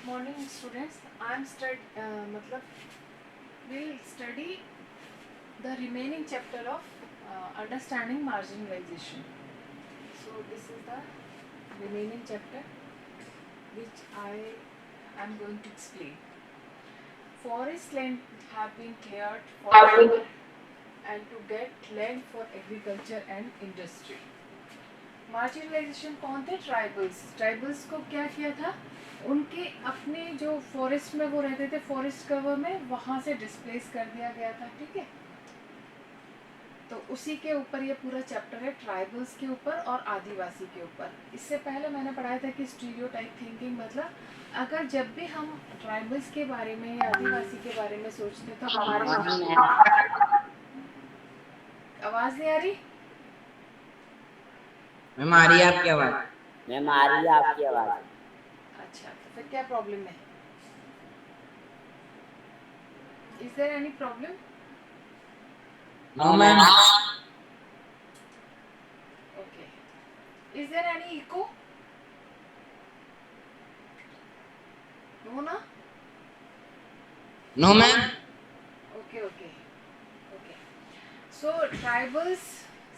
Good morning, students. We'll study the remaining chapter of understanding marginalization. So this is the remaining chapter which I am going to explain. Forest land have been cleared for timber and to get land for agriculture and industry. Marginalisation कौन थे? Tribals को क्या किया था? उनके अपने जो forest में वो रहते थे, फॉरेस्ट कवर में, वहाँ से डिस्प्लेस कर दिया गया था। ठीक है, तो उसी के ऊपर ये पूरा चैप्टर है, ट्राइबल्स के ऊपर और आदिवासी के ऊपर। इससे पहले मैंने पढ़ाया था कि स्टीरियोटाइप थिंकिंग मतलब अगर जब भी हम ट्राइबल्स के बारे में या आदिवासी के बारे में सोचते तो हमारे आवाज नहीं आ रही? मैम आ रही है आपकी आवाज? मैम आ रही है आपकी आवाज। अच्छा, तो फिर क्या प्रॉब्लम है? Is there any problem? No ma'am. Okay, is there any echo? No ना? No ma'am. Okay okay okay. So tribals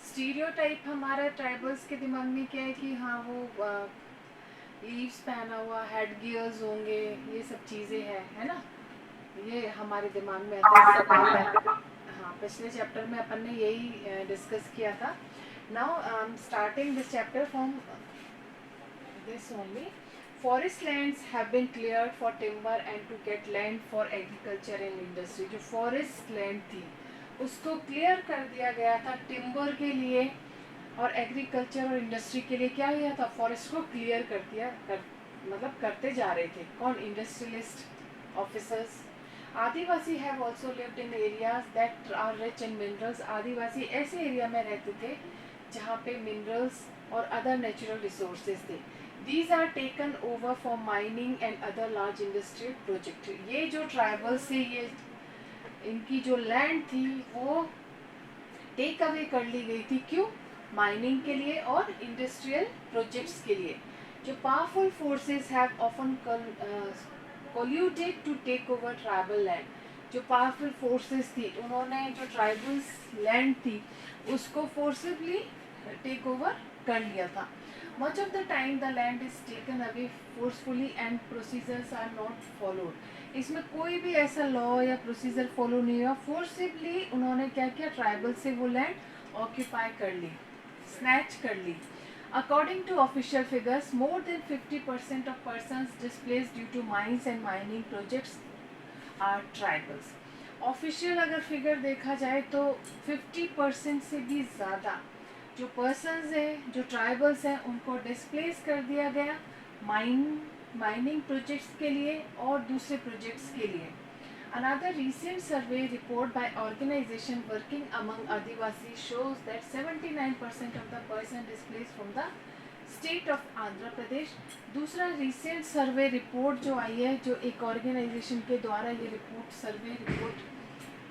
stereotype, हमारा ट्राइबल्स के दिमाग में क्या है कि हाँ वो लीव्स पहना हुआ, हेड गियर्स होंगे, ये सब चीज़ें है ना, ये हमारे दिमाग में आता है। हाँ, पिछले चैप्टर में अपन ने यही डिस्कस किया था। Now I am starting this chapter from this only. Forest lands have been cleared for timber and to get land for agriculture and industry. जो फॉरेस्ट लैंड थी उसको क्लियर कर दिया गया था टिम्बर के लिए और एग्रीकल्चर और इंडस्ट्री के लिए। क्या किया था? फॉरेस्ट को क्लियर कर दिया, मतलब करते जा रहे थे। कौन? Industrialist, officers. आदिवासी have also lived in areas that are rich in minerals. आदिवासी ऐसे एरिया में रहते थे जहाँ पे मिनरल्स और अदर नेचुरल रिसोर्सेज थे। These are taken over for mining and other large industrial project. ये जो ट्राइबल से ये इनकी जो लैंड थी वो टेक अवे कर ली गई थी। क्यों? माइनिंग के लिए और इंडस्ट्रियल प्रोजेक्ट्स के लिए। जो powerful forces have often colluded to take over tribal land. जो पावरफुल फोर्सेस थी उन्होंने जो ट्राइबल्स लैंड थी उसको फोर्सिबली टेक ओवर कर लिया था। Much of the time the land is taken away forcefully and procedures are not followed. इसमें कोई भी ऐसा लॉ या प्रोसीजर फॉलो नहीं हुआ। फोर्सिबली उन्होंने क्या किया? ट्राइबल से वो लैंड ऑक्यूपाई कर ली, स्नैच कर ली। According to official figures, more than 50% of persons displaced due to mines and mining projects are tribals. Official अगर फिगर देखा जाए तो 50% से भी ज़्यादा जो पर्सन्स हैं, जो ट्राइबल्स हैं, उनको डिस्प्लेस कर दिया गया माइनिंग प्रोजेक्ट्स के लिए और दूसरे प्रोजेक्ट्स के लिए। Another recent survey report by organization working among Adivasi shows that 79% of the person displaced from the state of Andhra Pradesh। दूसरा recent survey report जो आई है, जो एक organization के द्वारा ये सर्वे रिपोर्ट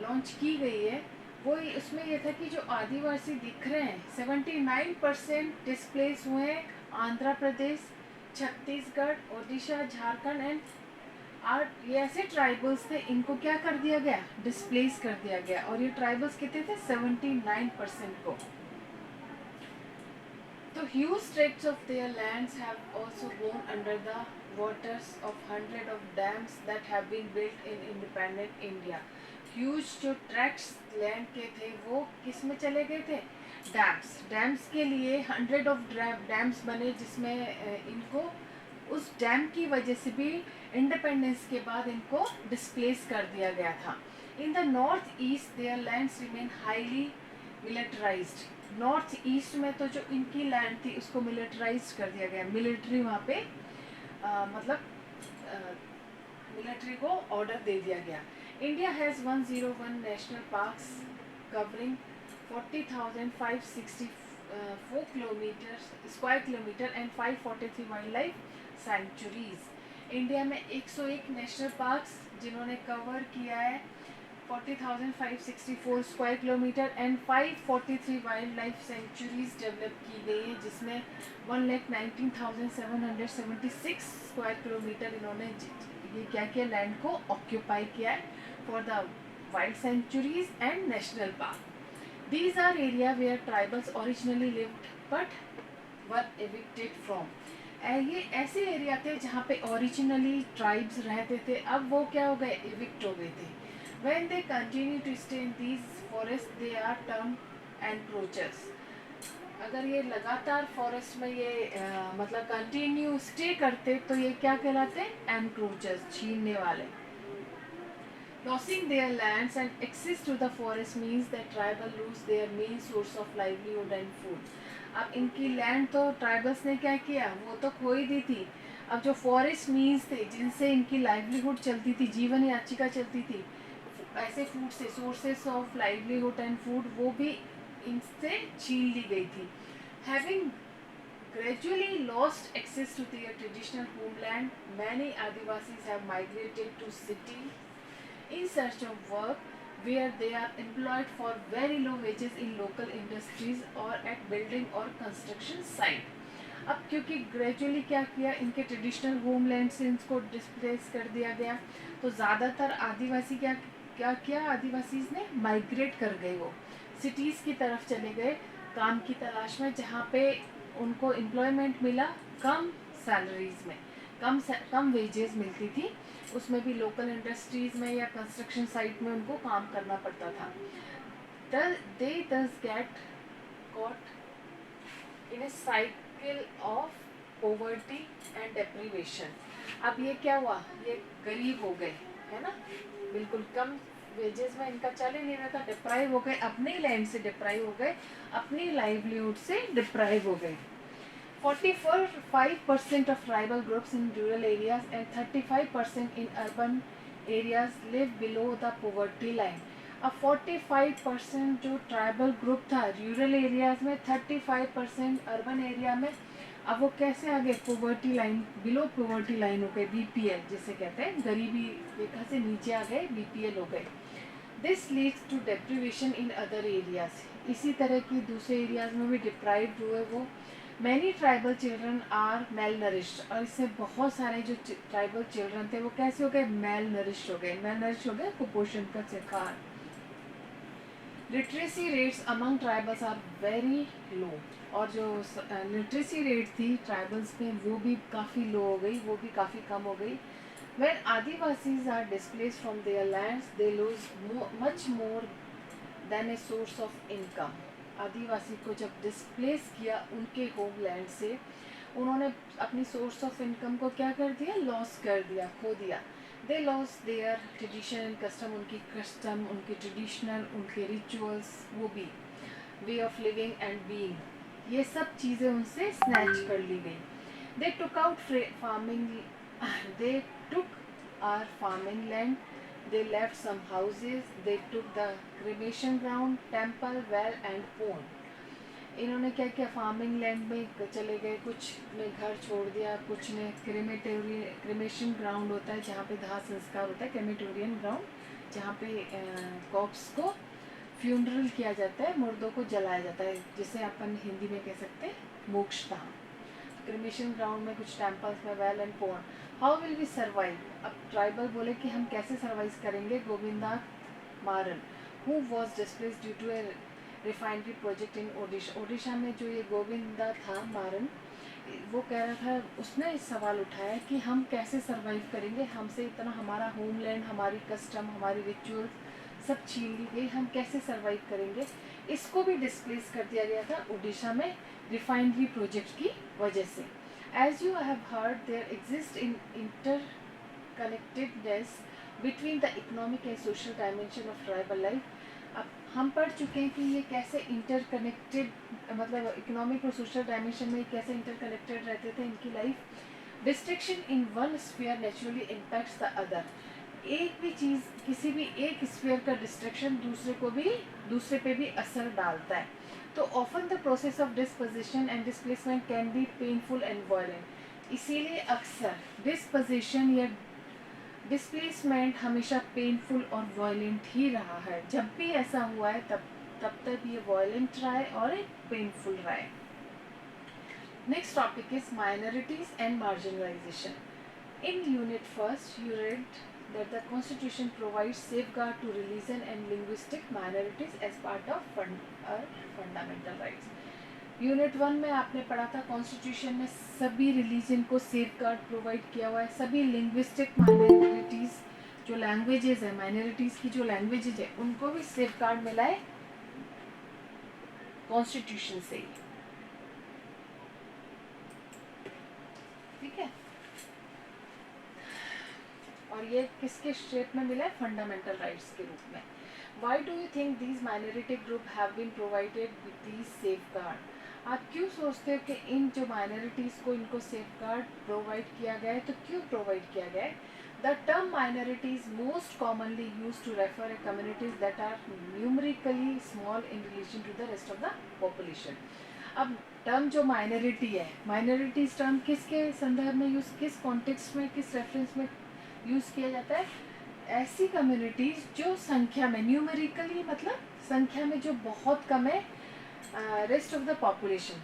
लॉन्च की गई है, वो उसमें ये था कि जो आदिवासी दिख रहे हैं 79% डिस्प्लेस हुए हैं आंध्र प्रदेश, छत्तीसगढ़, ओडिशा, झारखंड एंड और ये ऐसे ट्राइबल्स थे, इनको क्या कर दिया गया? डिस्प्लेस कर दिया गया। और ये ट्राइबल्स कितने थे? 79% को। तो huge tracts of their lands have also gone under the waters of hundred of dams that have been built in independent India। Huge जो ट्रैक्ट्स लैंड के थे वो किस में चले गए थे? डैम्स के लिए 100 ऑफ डैम्स बने, जिसमें इनको उस डैम की वजह से भी इंडिपेंडेंस के बाद इनको डिस्प्लेस कर दिया गया था। In the north east their lands remain highly militarised. North east में तो जो इनकी लैंड थी उसको मिलिटराइज कर दिया गया। मिलिट्री वहाँ पे मिलिट्री को ऑर्डर दे दिया गया। India has 101 national parks covering 40,564 square kilometre and 543 wild life sanctuaries. India में 101 नेशनल पार्क्स जिन्होंने कवर किया है 40,564 square kilometre and 543 wild life sanctuaries develop की गई है, जिसमें 1,19,776 स्क्वायर किलोमीटर इन्होंने ये क्या किया, लैंड को ऑक्यूपाई किया है for the wild sanctuaries and national park. These are area where tribals originally lived but were evicted from. ये ऐसे एरिया थे जहाँ पे ओरिजिनली ट्राइब्स रहते थे, अब वो क्या हो गए, इविक्ट हो गए थे. When they continue to stay in these forests, they are termed encroachers. अगर ये लगातार फॉरेस्ट में ये मतलब कंटिन्यू स्टे करते तो ये क्या कहलाते हैं, एनक्रोचर्स, छीनने वाले. Losing their lands and access to the forest means that tribal lose their main source of livelihood and food. अब इनकी लैंड तो ट्राइबल्स ने क्या किया, वो तो खो ही दी थी. अब जो फॉरेस्ट मीन्स थे जिनसे इनकी लाइवलीहुड चलती थी, जीवन याचिका चलती थी, ऐसे फूड से sources of livelihood and food, वो भी इनसे छीन ली गई थी. Having gradually lost access to their traditional homeland, many Adivasis have migrated to cities in search of work where they are employed for very low wages in local industries or at building or construction site. अब क्योंकि gradually क्या किया, इनके traditional homeland से इनको displace कर दिया गया, तो ज़्यादातर आदिवासी क्या क्या किया, आदिवासीज ने माइग्रेट कर गए, वो सिटीज़ की तरफ चले गए काम की तलाश में, जहाँ पे उनको एम्प्लॉयमेंट मिला कम सैलरीज में, कम वेजेस मिलती थी, उसमें भी लोकल इंडस्ट्रीज में या कंस्ट्रक्शन साइट में उनको काम करना पड़ता था. They thus get caught in a cycle of poverty and deprivation. अब ये क्या हुआ, ये गरीब हो गए, है ना, बिल्कुल कम वेजेस में इनका चल ही नहीं रहा था, डिप्राइव हो गए, अपने लैंड से डिप्राइव हो गए, अपनी लाइवलीहुड से डिप्राइव हो गए. 45% of tribal groups in rural areas and 35% in urban areas live below the poverty line. अब 45% जो ट्राइबल ग्रुप था रूरल एरियाज में, 35% अर्बन एरिया में, अब वो कैसे आ गए, poverty line, below poverty line हो गए, बीपीएल जिसे कहते हैं, गरीबी रेखा से नीचे आ गए, बीपीएल हो गए. This leads to deprivation in other areas. इसी तरह की दूसरे एरियाज में भी डिप्राइव्ड हुए वो. Many tribal children are malnourished, और इससे बहुत सारे जो ट्राइबल चिल्ड्रन थे वो कैसे हो गए, मेल नरिश्ड हो गए. मेल नरिश्ड हो गए, कुपोषण का शिकार. Literacy rates among tribals are very low, और जो लिटरेसी रेट थी ट्राइबल्स में वो भी काफ़ी लो हो गई, वो भी काफ़ी कम हो गई. When Adivasis are displaced from their lands, they lose much more than a source of income. आदिवासी को जब डिस्प्लेस किया उनके होमलैंड से, उन्होंने अपनी सोर्स ऑफ इनकम को क्या कर दिया, लॉस कर दिया, खो दिया. They lose their tradition and custom, उनकी कस्टम, उनके ट्रेडिशनल, उनके रिचुअल्स, वो भी way of living and being, ये सब चीज़ें उनसे स्नैच कर ली गई. They took out farming, they took our farming land, they left some houses, they took the cremation ground, temple, well and pond. इन्होंने क्या किया, फार्मिंग लैंड में चले गए, कुछ ने घर छोड़ दिया, कुछ ने क्रेमेशन ग्राउंड होता है जहाँ पे दाह संस्कार होता है, क्रेमेटोरियन ग्राउंड जहाँ पे कॉप्स को फ्यूनरल किया जाता है, मुर्दों को जलाया जाता है, जिसे अपन हिंदी में कह सकते हैं मोक्षदाह. क्रिमेशन ग्राउंड में, कुछ टेम्पल्स में, वेल एंड पोर्न. How will we survive. अब ट्राइबल बोले कि हम कैसे सर्वाइव करेंगे. Govinda Maran who was displace due to a refinery project in Odisha. Odisha में जो ये गोविंदा था मारन, वो कह रहा था, उसने इस सवाल उठाया कि हम कैसे सर्वाइव करेंगे, हमसे इतना हमारा होमलैंड, हमारी कस्टम, हमारी रिचुअल्स सब छीन ली गई, हम कैसे सर्वाइव करेंगे. इसको भी डिस्प्लेस कर दिया गया था उड़ीसा में रिफाइनरी प्रोजेक्ट की वजह से. As you have heard, there exist in interconnectedness between the economic and social dimension of tribal life. अब हम पढ़ चुके हैं कि ये कैसे इंटरकनेक्टेड, मतलब इकोनॉमिक और सोशल डायमेंशन में कैसे इंटरकनेक्टेड रहते थे इनकी life. Destruction in one sphere naturally impacts the other. एक भी चीज़, किसी भी एक स्फीयर का डिस्ट्रक्शन दूसरे पे भी असर डालता है. तो often the process of disposition and displacement can be painful and violent. इसीलिए अक्सर डिस्पोजिशन या डिस्प्लेसमेंट हमेशा पेनफुल और वायलेंट ही रहा है। जब भी ऐसा हुआ है तब तक ये वायलेंट रहा है और एक पेनफुल रहा है। Next topic is minorities and marginalisation. In unit first you read that the constitution provides safeguard to religion and linguistic minorities as part of fundamental rights. Unit 1 में आपने पढ़ा था कॉन्स्टिट्यूशन में सभी रिलीजन को सेफ गार्ड प्रोवाइड किया हुआ है। सभी लिंग्विस्टिक माइनॉरिटीज जो लैंग्वेजेस है, माइनॉरिटीज की जो लैंग्वेजेज है, उनको भी सेफ गार्ड मिला है कॉन्स्टिट्यूशन से ही। ठीक है, और ये किसके शेप में मिला है? फंडामेंटल राइट्स के रूप में। Why do you think these minority group have been provided with these safeguard? आप क्यों सोचते हो कि इन जो माइनॉरिटीज को इनको सेफगार्ड प्रोवाइड किया गया है? तो क्यों प्रोवाइड किया गया है? The term minority is most commonly use to refer a communities that are numerically small in relation to the rest of the population. अब टर्म जो माइनॉरिटी है, माइनॉरिटीज टर्म किसके संदर्भ में यूज, किस कॉन्टेक्स्ट में, किस रेफरेंस में यूज किया जाता है? ऐसी कम्युनिटीज जो संख्या में, न्यूमेरिकली मतलब संख्या में जो बहुत कम है, rest of the population,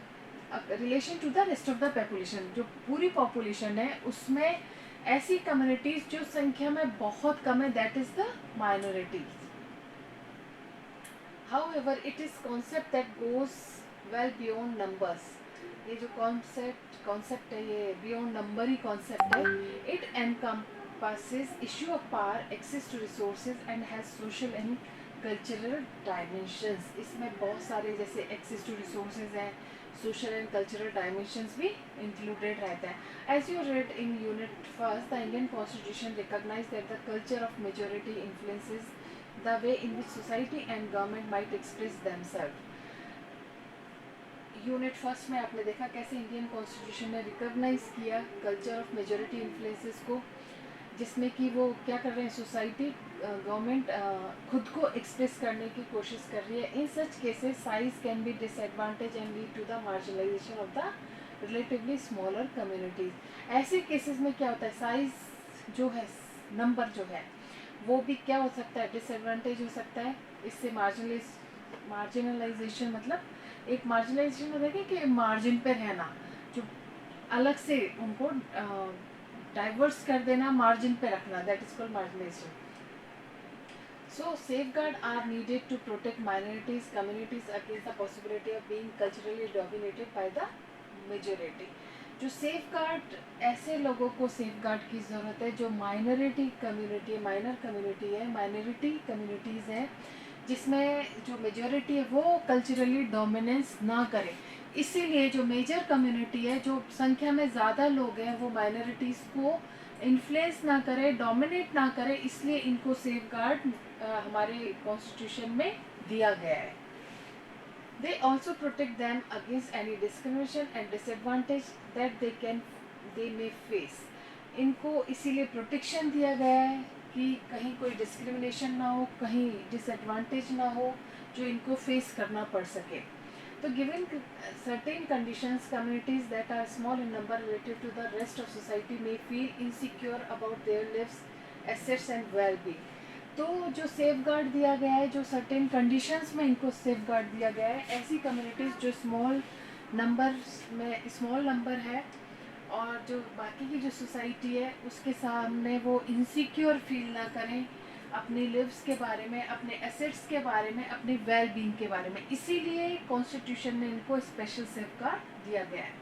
relation to the rest of the population, जो पूरी पॉपुलेशन है उसमें ऐसी कम्युनिटीज जो संख्या में बहुत कम है, that is the minorities. However it is concept that goes well beyond numbers. ये जो कॉन्सेप्ट है, ये बियॉन्ड नंबर ही कॉन्सेप्ट है। It encompasses issue of power, access to resources and has social and cultural dimensions। इसमें बहुत सारे जैसे access to resources हैं, social and cultural dimensions भी included रहता है। As you read in unit first, the Indian Constitution recognized that the culture of majority influences the way in which society and government might express themselves। Unit first में आपने देखा कैसे Indian constitution ने recognise किया culture of majority influences को, जिसमें कि वो क्या कर रहे हैं, सोसाइटी, गवर्नमेंट खुद को एक्सप्रेस करने की कोशिश कर रही है। In such cases size can be disadvantage and lead to the marginalisation of the relatively smaller communities. ऐसे केसेस में क्या होता है, साइज जो है, नंबर जो है, वो भी क्या हो सकता है, डिसएडवांटेज हो सकता है। इससे मार्जिनलाइजेशन मतलब एक मार्जिनलाइजेशन में देखें कि मार्जिन पे रहना, जो अलग से उनको डाइवर्स कर देना, मार्जिन पे रखना, that is called marginalisation. So safeguard are needed to protect minorities communities against the possibility of being culturally dominated by the majority. जो सेफगार्ड, ऐसे लोगों को सेफगार्ड की ज़रूरत है जो माइनॉरिटी कम्युनिटी, माइनर कम्युनिटी है, माइनॉरिटी कम्युनिटीज़ हैं जिसमें जो मेजॉरिटी है वो कल्चरली डोमिनेंस ना करे। इसीलिए जो मेजर कम्युनिटी है, जो संख्या में ज़्यादा लोग हैं, वो माइनॉरिटीज़ को इन्फ्लुएंस ना करे, डोमिनेट ना करे, इसलिए इनको सेफगार्ड हमारे कॉन्स्टिट्यूशन में दिया गया है। They also protect them against any discrimination and disadvantage that they may face. इनको इसीलिए प्रोटेक्शन दिया गया है कि कहीं कोई डिस्क्रिमिनेशन ना हो, कहीं डिसएडवांटेज ना हो जो इनको फेस करना पड़ सके। तो given certain conditions, communities that are small in number relative to the rest of society may feel insecure about their lives, assets and well being. तो जो सेफगार्ड दिया गया है, जो सर्टेन कंडीशंस में इनको सेफगार्ड दिया गया है, ऐसी कम्युनिटीज़ जो स्मॉल नंबर है और जो बाकी की जो सोसाइटी है उसके सामने वो इनसिक्योर फील ना करें अपनी लिव्स के बारे में, अपने एसेट्स के बारे में, अपने वेल बीइंग के बारे में। इसीलिए कॉन्स्टिट्यूशन ने इनको स्पेशल सेफगार्ड दिया गया है।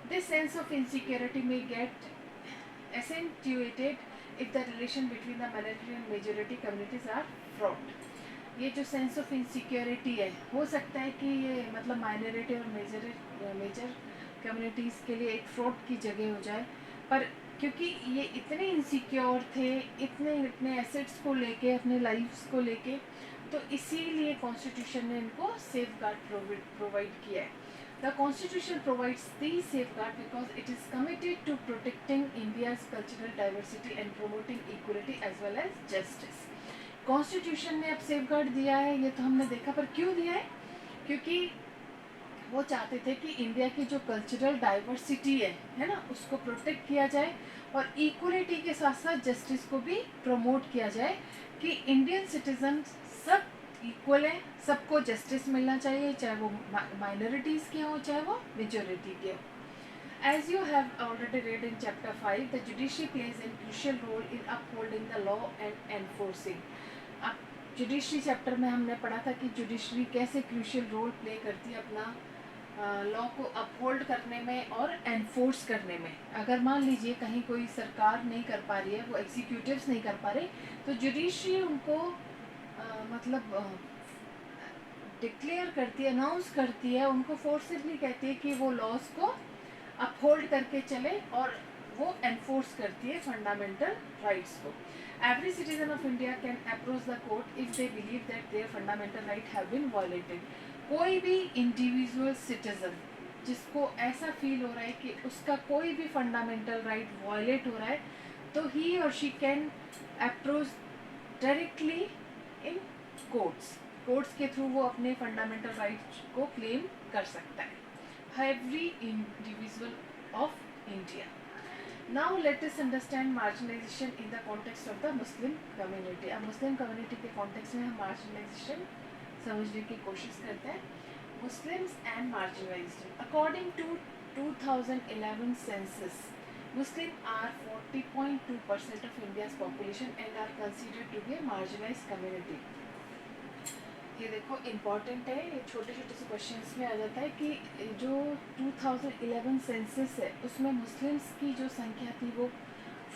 This sense of insecurity may get accentuated if the relation between the minority and majority communities are fraught. ये जो सेंस ऑफ इनसिक्योरिटी है, हो सकता है कि ये मतलब माइनॉरिटी और मेजर कम्युनिटीज़ के लिए एक फ्रॉड की जगह हो जाए, पर क्योंकि ये इतने इनसिक्योर थे, इतने एसेट्स को लेके, अपने लाइफ्स को लेके, तो इसीलिए कॉन्स्टिट्यूशन ने इनको सेफगार्ड प्रोवाइड किया है। The constitution provides the safeguard because it is committed to protecting India's cultural diversity and promoting equality as well as justice. Constitution ने अब सेफगार्ड दिया है, ये तो हमने देखा, पर क्यों दिया है? क्योंकि वो चाहते थे कि इंडिया की जो कल्चरल डाइवर्सिटी है ना, उसको प्रोटेक्ट किया जाए और इक्वलिटी के साथ साथ जस्टिस को भी प्रमोट किया जाए कि इंडियन सिटीजन सब इक्वल है, सबको जस्टिस मिलना चाहिए, चाहे वो माइनॉरिटीज़ के हों चाहे वो मेजोरिटी के हों. As you have already read in chapter 5, the judiciary plays a crucial role in upholding the law and enforcing. अब जुडिशरी चैप्टर में हमने पढ़ा था कि जुडिशरी कैसे क्रूशियल रोल प्ले करती है अपना लॉ को अपहोल्ड करने में और एनफोर्स करने में. अगर मान लीजिए कहीं कोई सरकार नहीं कर पा रही है, वो एग्जीक्यूटिव्स नहीं कर पा रहे, तो जुडिशरी उनको मतलब डिक्लेयर करती है, अनाउंस करती है, उनको फोर्सफुली कहती है कि वो लॉज को अपहोल्ड करके चले और वो एनफोर्स करती है फंडामेंटल राइट्स को. Every citizen of India can approach the court if they believe that their fundamental right have been violated. कोई भी इंडिविजुअल सिटीजन जिसको ऐसा फील हो रहा है कि उसका कोई भी फंडामेंटल राइट वायलेट हो रहा है, तो ही और she can approach directly in courts के थ्रू वो अपने फंडामेंटल राइट्स को क्लेम कर सकता है. Every individual of India. Now let us understand marginalization in the context of the Muslim community. अब मुस्लिम कम्युनिटी के कॉन्टेक्स्ट में हम marginalization समझने की कोशिश करते हैं. Muslims and marginalization. According to 2011 census, Muslims are 40.2% of India's population and are considered to be a marginalized community. ये देखो इम्पॉर्टेंट है, ये छोटे छोटे से क्वेश्चंस में आ जाता है कि जो 2011 सेंसस है उसमें मुस्लिम्स की जो संख्या थी वो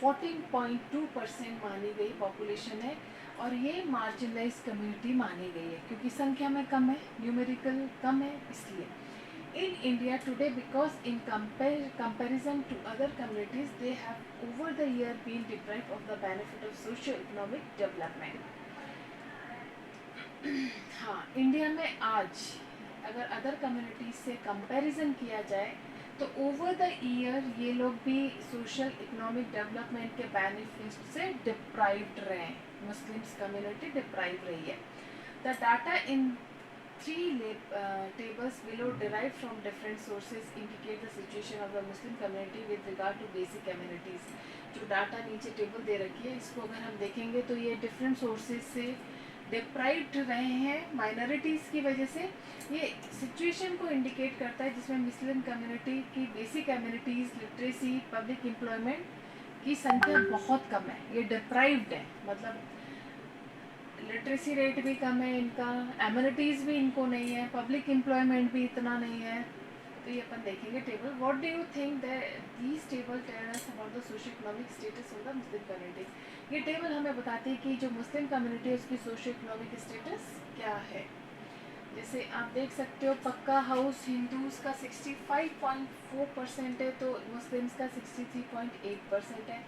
14.2% मानी गई पॉपुलेशन है, और ये मार्जिनलाइज कम्युनिटी मानी गई है क्योंकि संख्या में कम है, न्यूमेरिकल कम है इसलिए. In India today because in comparison to other communities they have over the year been deprived of the benefit of socio economic development. हाँ, इंडिया में आज अगर अदर कम्युनिटीज से कंपैरिजन किया जाए तो ओवर द ईयर ये लोग भी सोशल इकोनॉमिक डेवलपमेंट के बेनिफिट से डिप्राइव्ड रहे हैं. मुस्लिम्स कम्युनिटी डिप्राइव रही है. The data in 3 tables below derived from different sources indicate the situation of the Muslim community with regard to basic amenities. जो डाटा नीचे टेबल दे रखी है इसको अगर हम देखेंगे तो ये डिफरेंट सोर्सेज से डिप्राइव्ड रहे हैं माइनॉरिटीज़ की वजह से. ये सिचुएशन को इंडिकेट करता है जिसमें मुस्लिम कम्युनिटी की basic amenities, literacy, public employment की संख्या बहुत कम है. ये डिप्राइव्ड है, मतलब लिटरेसी रेट भी कम है इनका, एमिनिटीज़ भी इनको नहीं है, पब्लिक एम्प्लॉयमेंट भी इतना नहीं है. तो ये अपन देखेंगे table. What do you think that these table tell us about the socio economic status of the Muslim community. ये टेबल हमें बताती है कि जो मुस्लिम कम्युनिटी है उसकी सोशो इकोनॉमिक स्टेटस क्या है. जैसे आप देख सकते हो पक्का हाउस हिंदूज़ का 65.4% है, तो मुस्लिम्स का 63.8% है.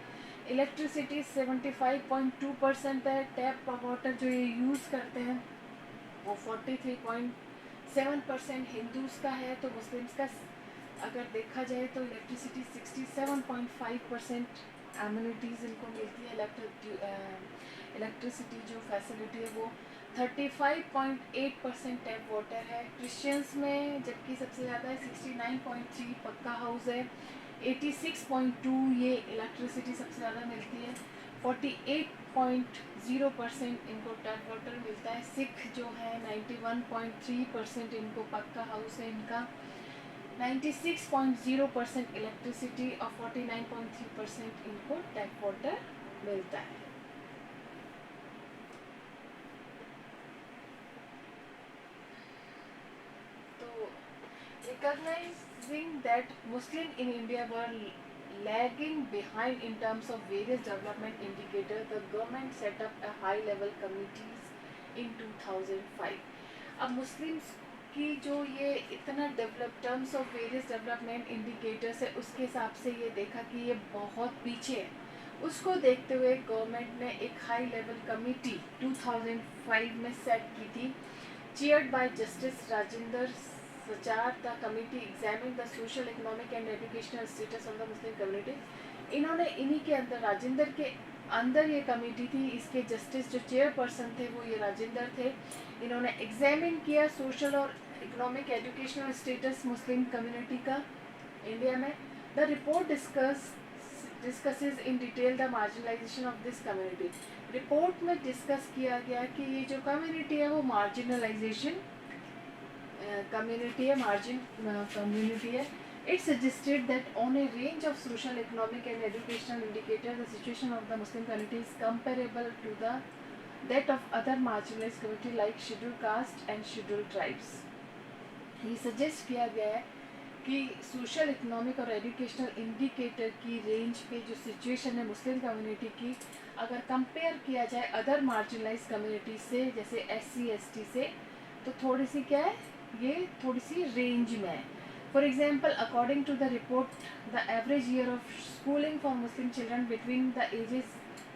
इलेक्ट्रिसिटी 75.2% है. टैप वाटर जो ये यूज़ करते हैं वो 43.7% हिंदूज़ का है, तो मुस्लिम्स का अगर देखा जाए तो इलेक्ट्रिसिटी 67.5% एमिनिटीज़ इनको मिलती है. इलेक्ट्रिसिटी जो फैसिलिटी है वो 35.8% टैप वाटर है. क्रिश्चियंस में जबकि सबसे ज़्यादा है 69.3 पक्का हाउस है, 86.2 ये इलेक्ट्रिसिटी सबसे ज़्यादा मिलती है. 48.0% इनको टैप वाटर मिलता है. सिख जो है 91.3% इनको पक्का हाउस है इनका. 96.0% इलेक्ट्रिसिटी और 49.3% इनको टैप वाटर मिलता है. तो recognizing that Muslim in India were lagging behind in terms of various development indicators, the government set up a high-level committees in 2005. अब मुस्लिम्स की जो ये इतना develop terms of various development indicators है उसके हिसाब से ये देखा कि ये बहुत पीछे है. उसको देखते हुए गवर्नमेंट ने एक हाई लेवल कमेटी 2005 में सेट की थी, chaired by justice Rajendra सचार. The committee examine the social economic and educational status of the Muslim community. इन्होंने इन्हीं के अंदर राजेंद्र के अंदर ये कमेटी थी, इसके जस्टिस जो चेयरपर्सन थे वो ये राजेंद्र थे. इन्होंने एग्जामिन किया सोशल और economic educational status Muslim community का इंडिया में. The report discusses in detail the marginalisation of this community. Report में डिस्कस किया गया कि ये जो कम्युनिटी है वो मार्जिनलाइजेशन कम्युनिटी है, मार्जिन कम्युनिटी है. It suggested that on a range of social, economic and educational indicators, the situation of the Muslim community is comparable to that of other marginalized community like scheduled caste and scheduled tribes. ये suggest किया गया है कि social, economic और educational indicator की range पे जो situation है मुस्लिम कम्युनिटी की, अगर कंपेयर किया जाए अदर मार्जिनलाइज कम्युनिटी से, जैसे SC ST से, तो थोड़ी सी क्या है, ये थोड़ी सी रेंज में है. For example, according to the report, the average year of schooling for Muslim children between the ages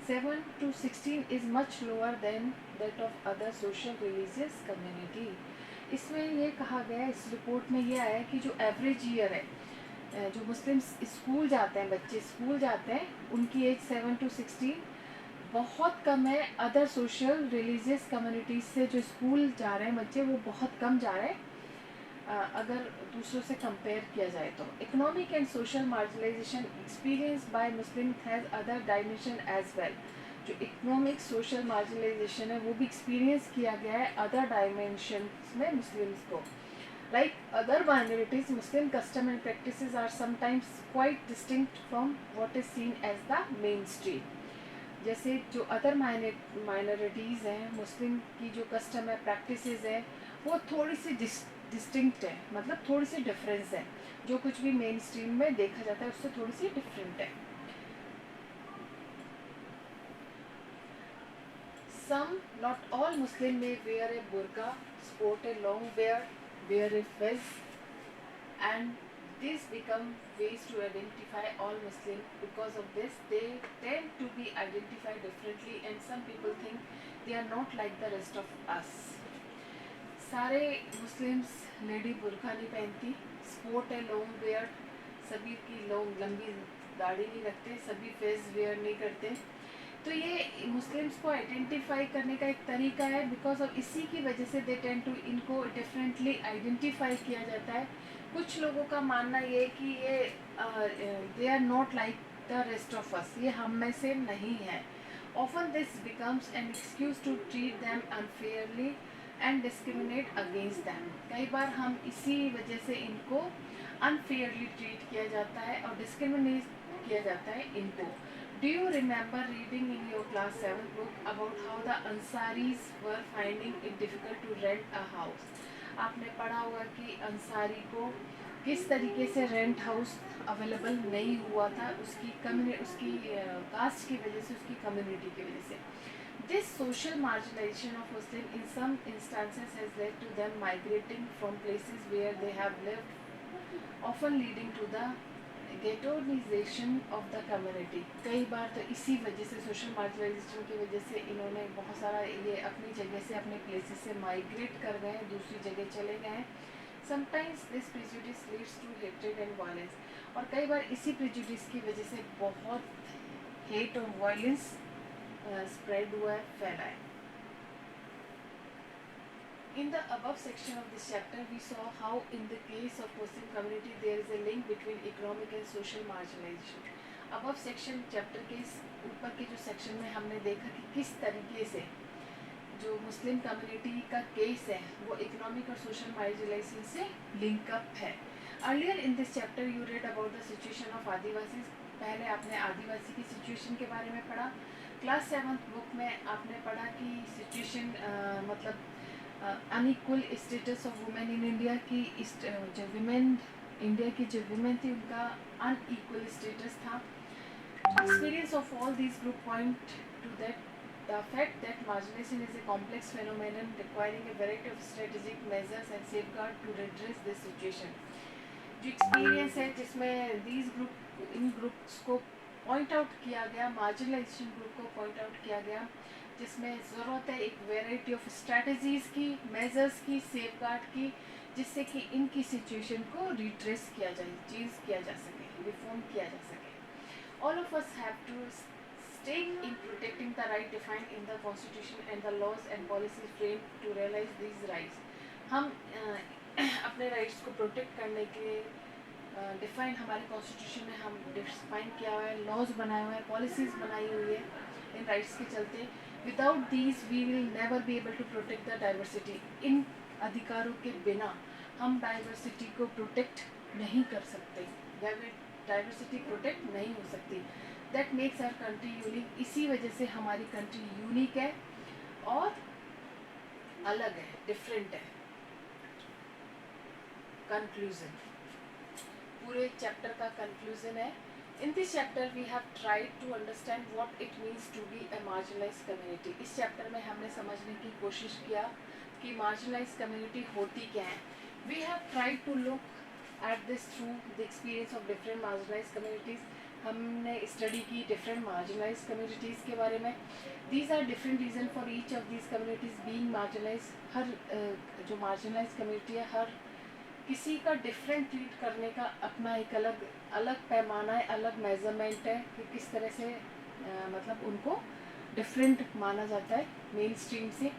7 to 16 is much lower than that of other social religious community. इसमें ये कहा गया है, इस रिपोर्ट में ये आया है कि जो एवरेज ईयर है, जो मुस्लिम स्कूल जाते हैं, बच्चे स्कूल जाते हैं, उनकी एज 7 to 16 बहुत कम है. अदर सोशल रिलीजियस कम्युनिटीज से जो स्कूल जा रहे हैं बच्चे, वो बहुत कम जा रहे हैं अगर दूसरों से कंपेयर किया जाए तो. Economic and social marginalisation experience by Muslim has other dimension as well. जो इकोनॉमिक सोशल मार्जिनलाइजेशन है वो भी एक्सपीरियंस किया गया है अदर डायमेंशन में मुस्लिम्स को. Like other minorities, Muslim custom and practices are sometimes quite distinct from what is seen as the mainstream. जैसे जो अदर माइनॉरिटीज़ हैं, मुस्लिम की जो कस्टम है, प्रैक्टिसेस है, वो थोड़ी सी डिस्टिंक्ट है, मतलब थोड़ी सी डिफरेंस है. जो कुछ भी मेन स्ट्रीम में देखा जाता है उससे थोड़ी सी डिफरेंट है. Some, not all Muslim may wear a burqa, sport a long beard, wear a fez, and these become ways to identify all Muslim. Because of this, they tend to be identified differently, and some people think they are not like the rest of us. सारे Muslims lady बुरखा नहीं पहनती, sport है long beard, सभी की लंबी दाढ़ी नहीं रखते, सभी फेस वेयर नहीं करते. तो ये मुस्लिम्स को आइडेंटिफाई करने का एक तरीका है. बिकॉज ऑफ इसी की वजह से दे टेंड टू, इनको डिफरेंटली आइडेंटिफाई किया जाता है. कुछ लोगों का मानना ये है कि ये they are not like the rest of us, ये हम में से नहीं है. Often this becomes an excuse to treat them unfairly and discriminate against them. कई बार हम इसी वजह से इनको अनफेयरली ट्रीट किया जाता है और डिस्क्रिमिनेट किया जाता है इनको. Do you remember reading in your class 7 book about how the Ansaris were finding it difficult to rent a house? आपने पढ़ा होगा कि अंसारी को किस तरीके से रेंट हाउस अवेलेबल नहीं हुआ था, उसकी कास्ट की वजह से, उसकी कम्युनिटी की वजह से. This social marginalization of Muslim in some instances has led to them migrating from places where they have lived, often leading to the ghettoisation of the community. कई बार तो इसी वजह से, सोशल मार्जिनलाइजेशन की वजह से, इन्होंने बहुत सारा ये अपनी जगह से, अपने प्लेसेस से माइग्रेट कर गए, दूसरी जगह चले गए. Sometimes this prejudice leads to hatred and violence. और कई बार इसी प्रेजुडिस की वजह से बहुत हेट और वायलेंस स्प्रेड हुआ है, फैला है. In the above section of this chapter, we saw how in the case of Muslim community there is a link between economic and social marginalization. Above section chapter के ऊपर के जो section में हमने देखा कि किस तरीके से जो मुस्लिम कम्युनिटी का केस है वो इकोनॉमिक और सोशल मार्जिनलाइजेशन से लिंक अप है. Earlier in this chapter you read about the situation of आदिवासी. पहले आपने आदिवासी की सिचुएशन के बारे में पढ़ा. क्लास 7 बुक में आपने पढ़ा कि सिचुएशन मतलब unequal status of women in India की, जो विमेन इंडिया की जो विमेन थी उनका अनइक्वल स्टेटस था. Experience of all these group point to that the fact that marginalisation is a complex phenomenon requiring a variety of strategic measures and safeguard to redress this situation. जो experience है जिसमें इन groups को point out किया गया, marginalisation group को point out किया गया, जिसमें ज़रूरत है एक वेराइटी ऑफ स्ट्रैटेजीज़ की, मेजर्स की, सेफगार्ड की, जिससे कि इनकी सिचुएशन को रिट्रेस किया जाए, चेंज किया जा सके, रिफॉर्म किया जा सके. All of us have to stake in protecting the right defined in the constitution and the laws and policy frame to realise these rights. हम अपने राइट्स को प्रोटेक्ट करने के लिए डिफाइन हमारे कॉन्स्टिट्यूशन में हम डिफाइन किया हुआ है, लॉज बनाए हुए हैं, पॉलिसीज बनाई हुई है इन राइट्स के चलते। Without these we will never be able to protect the diversity. इन अधिकारों के बिना हम डाइवर्सिटी को प्रोटेक्ट नहीं कर सकते, डाइवर्सिटी प्रोटेक्ट नहीं हो सकती। That makes our country unique. इसी वजह से हमारी कंट्री यूनिक है और अलग है, डिफरेंट है। कंक्लूजन, पूरे चैप्टर का कंक्लूजन है। In this chapter we have tried to understand what it means to be a marginalised community. इस चैप्टर में हमने समझने की कोशिश किया कि मार्जिनलाइज्ड कम्युनिटी होती क्या है। We have tried to look at this through the experience of different marginalised communities. हमने स्टडी की डिफरेंट मार्जिनलाइज्ड कम्युनिटीज़ के बारे में। These are different reason for each of these communities being marginalised. हर जो मार्जिनलाइज्ड कम्युनिटी है, हर किसी का डिफरेंट ट्रीट करने का अपना एक अलग अलग पैमाना है, अलग मेजरमेंट है कि किस तरह से मतलब उनको डिफरेंट माना जाता है मेन स्ट्रीम से।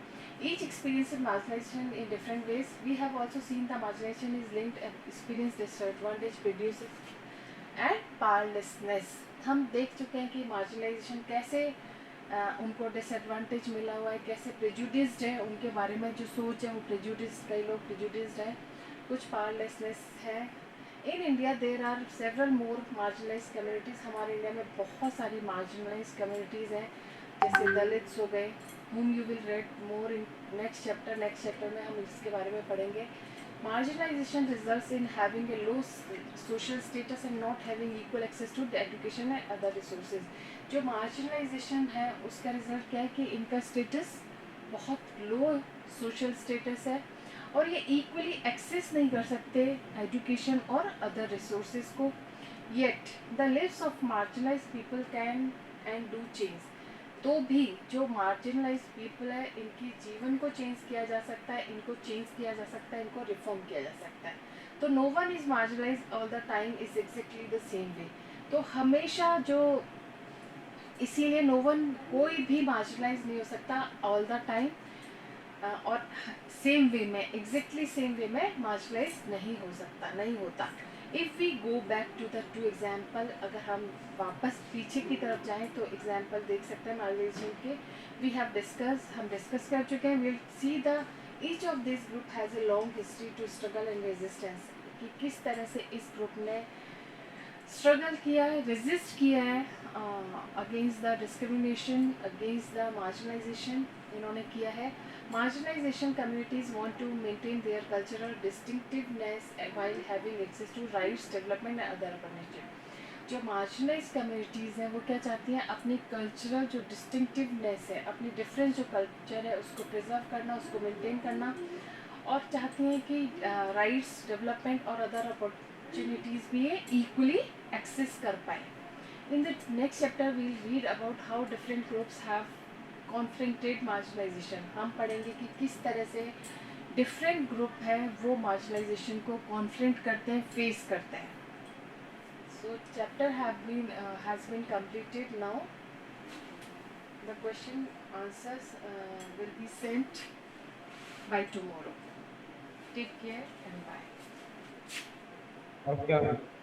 Each experience marginalisation in different ways. We have also seen the marginalisation is linked experience disadvantage produce and powerlessness. हम देख चुके हैं कि मार्जिनाइजेशन कैसे उनको डिसएडवांटेज मिला हुआ है, कैसे प्रेजुडिस्ड है, उनके बारे में जो सोच है वो प्रेजुडिस्ड, कई लोग प्रेजुडिस्ड है, कुछ पावरलेसनेस है। In India there are several more marginalise communities. हमारे इंडिया में बहुत सारी मार्जिनलाइज कम्युनिटीज़ हैं, जैसे दलित्स हो गए, whom you will read more in next chapter में हम इसके बारे में पढ़ेंगे। Marginalization results in having a low social status and not having equal access to education and other resources। जो marginalization है उसका रिजल्ट क्या है कि इनका स्टेटस बहुत लो सोशल स्टेटस है और ये इक्वली एक्सेस नहीं कर सकते एजुकेशन और अदर रिसोर्सेज को। Yet the leaves of marginalised people can and do change. तो भी जो मार्जिनलाइज पीपल है इनकी जीवन को चेंज किया जा सकता है, इनको चेंज किया जा सकता है, इनको रिफॉर्म किया जा सकता है। तो no one is marginalise all the time is exactly the same way. तो हमेशा जो इसीलिए नो वन कोई भी मार्जिनलाइज नहीं हो सकता ऑल द टाइम और सेम वे में, एग्जैक्टली सेम वे में मार्जिनलाइज नहीं हो सकता, नहीं होता। If we go back to the two example, अगर हम वापस पीछे की तरफ जाएं तो एग्जाम्पल देख सकते हैं मार्जिनेशन के। वी हैव डिस्कस, हम डिस्कस कर चुके हैं। Will see the each of this group has a long history to struggle and resistance, कि किस तरह से इस ग्रुप ने स्ट्रगल किया है, रेजिस्ट किया है against the discrimination, against the marginalisation इन्होंने किया है। Marginalization communities want to maintain their cultural distinctiveness while having access to rights, development and other opportunities। जो marginalized communities हैं वो क्या चाहती हैं, अपनी cultural जो distinctiveness है, अपनी different जो culture है उसको preserve करना, उसको maintain करना, और चाहती हैं कि rights, development और other opportunities भी ये equally access कर पाए। In the next chapter we'll read about how different groups have confronted marginalisation. हम पढ़ेंगे कि किस तरह से डिफरेंट ग्रुप है वो मार्जिनलाइजेशन को कॉन्फ्रेंट करते हैं, फेस करते हैं। So chapter has been completed. Now the question answers will be sent by tomorrow. Take care and bye. Okay.